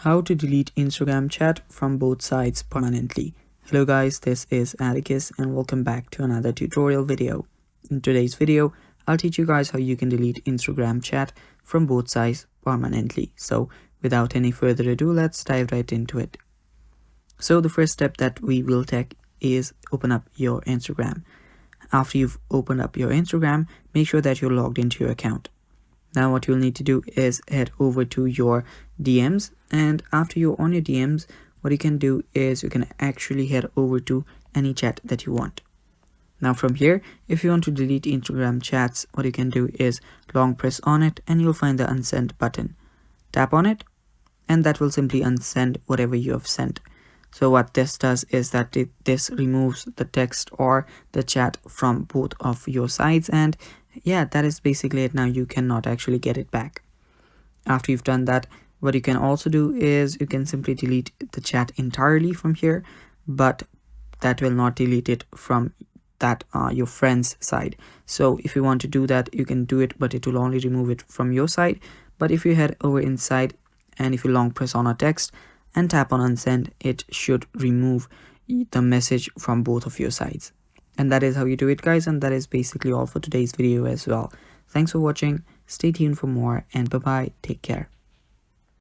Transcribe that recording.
How to delete Instagram chat from both sides permanently. Hello guys, this is Atticus and welcome back to another tutorial video. In today's video, I'll teach you guys how you can delete Instagram chat from both sides permanently. So without any further ado, let's dive right into it. So the first step that we will take is open up your Instagram. After you've opened up your Instagram, make sure that you're logged into your account. Now what you'll need to do is head over to your DMs, and after you're on your DMs, what you can do is you can actually head over to any chat that you want. Now from here, if you want to delete Instagram chats, what you can do is long press on it and you'll find the unsend button. Tap on it and that will simply unsend whatever you have sent. So what this does is that this removes the text or the chat from both of your sides, and yeah, that is basically it. Now you cannot actually get it back. After you've done that, what you can also do is you can simply delete the chat entirely from here, but that will not delete it from that your friend's side. So if you want to do that, you can do it, but it will only remove it from your side. But if you head over inside and if you long press on a text and tap on unsend, it should remove the message from both of your sides. And that is how you do it, guys, and that is basically all for today's video as well. Thanks for watching, stay tuned for more, and bye bye, take care.